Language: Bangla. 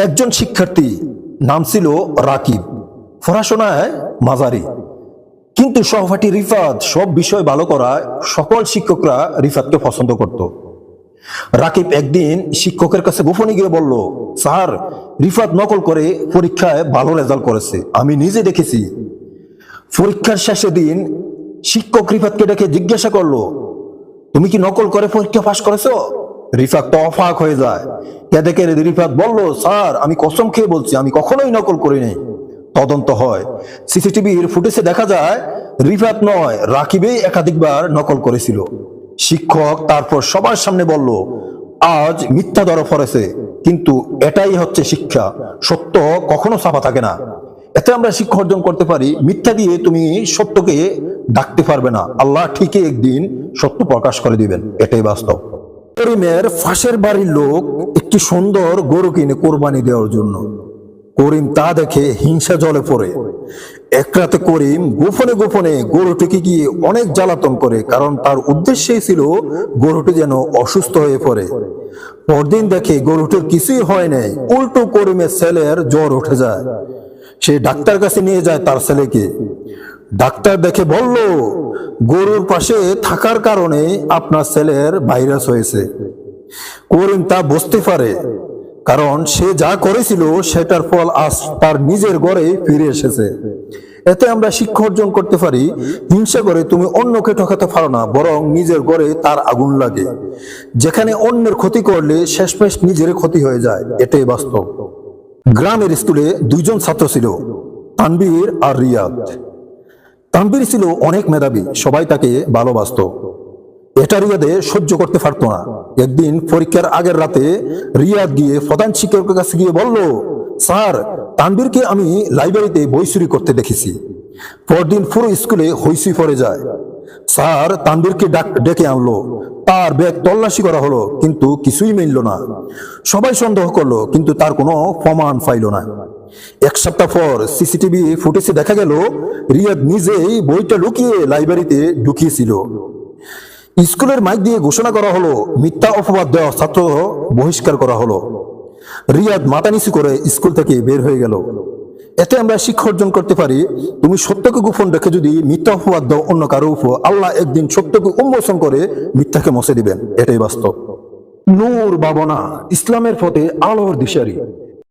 একজন শিক্ষার্থী নাম ছিল রাকিব, পড়াশোনায় মাঝারি, কিন্তু সহপাঠী রিফাত সব বিষয় ভালো করায় সকল শিক্ষকরা রিফাতকে পছন্দ করত। রাকিব একদিন শিক্ষকের কাছে গোপনে গিয়ে বলল, স্যার, রিফাত নকল করে পরীক্ষায় ভালো রেজাল্ট করেছে, আমি নিজে দেখেছি। পরীক্ষার শেষে দিন শিক্ষক রিফাতকে ডেকে জিজ্ঞাসা করলো, তুমি কি নকল করে পরীক্ষা পাশ করেছো? রিফাত তো অবাক হয়ে যায়। কেঁদে রিফাত বলল, স্যার, আমি কসম খেয়ে বলছি, আমি কখনোই নকল করি নাই। তদন্ত হয়, সিসিটিভির ফুটেজে দেখা যায় রিফাত নয়, রাকিবই একাধিকবার নকল করেছিল। শিক্ষক তারপর সবার সামনে বলল, আজ মিথ্যা ধরা পড়েছে, কিন্তু এটাই হচ্ছে শিক্ষা, সত্য কখনো ছাপা থাকে না। এতে আমরা শিক্ষা অর্জন করতে পারি, মিথ্যা দিয়ে তুমি সত্যকে ডাকতে পারবে না, আল্লাহ ঠিকই একদিন সত্য প্রকাশ করে দিবেন, এটাই বাস্তব। করিমের পাশের বাড়ির লোক একটি সুন্দর গরু কিনে কোরবানি দেওয়ার জন্য। করিম তা দেখে হিংসা জ্বলে পড়ে। এক রাতে করিম গোপনে গোপনে গরুটিকে গিয়ে অনেক জ্বালাতন করে, কারণ তার উদ্দেশ্যই ছিল গরুটি যেন অসুস্থ হয়ে পড়ে। পরদিন দেখে গরুটির কিছুই হয় নাই, উল্টো করিমের ছেলের জ্বর উঠে যায়। সে ডাক্তার কাছে নিয়ে যায় তার ছেলেকে। ডাক্তার দেখে বলল, গরুর পাশে থাকার কারণে আপনার ছেলের ভাইরাস হয়েছে। করিম তা বুঝতে পারে, কারণ সে যা করেছিল সেটার ফল আজ তার নিজের ঘরে ফিরে এসেছে। এতে আমরা শিক্ষা অর্জন করতে পারি, হিংসা করে তুমি অন্যকে ঠকাতে পারো না, বরং নিজের ঘরে তার আগুন লাগে। যেখানে অন্যের ক্ষতি করলে শেষমেশ নিজের ক্ষতি হয়ে যায়, এটাই বাস্তব। গ্রামের স্কুলে দুইজন ছাত্র ছিল, তানভীর আর রিয়াদ। তানভীর ছিল অনেক মেধাবী, সবাই তাকে ভালোবাসত। এটা রিয়াদে সহ্য করতে পারতো না। একদিন পরীক্ষার আগের রাতে রিয়াদ গিয়ে প্রধান শিক্ষকের কাছে গিয়ে বলল, স্যার, তানভীরকে আমি লাইব্রেরিতে বই চুরি করতে দেখেছি। পরদিন পুরো স্কুলে হইচই পড়ে যায়। স্যার তানভীরকে ডেকে আনলো, তার ব্যাগ তল্লাশি করা হলো, কিন্তু কিছুই মিলল না। সবাই সন্দেহ করলো, কিন্তু তার কোনো প্রমাণ পাইল না। এক সপ্তাহ পর সিসিটিভি ফুটেজে দেখা গেল রিয়াদ নিজেই বইটা লুকিয়ে লাইব্রেরিতে ঢুকিয়েছিল। স্কুলের মাইক দিয়ে ঘোষণা করা হলো, মিথ্যা অপবাদ দেওয়া ছাত্র বহিষ্কার করা হলো। রিয়াদ মাথা নিচু করে স্কুল থেকে বের হয়ে গেল। এতে আমরা শিক্ষা অর্জন করতে পারি, তুমি সত্যকে গোপন রেখে যদি মিথ্যা অপবাদ দাও অন্য কারো উপর, আল্লাহ একদিন সত্যকে উন্মোচন করে মিথ্যাকে মুছে দিবেন, এটাই বাস্তব। নূর ভাবনা, ইসলামের পথে আলোর দিশারি।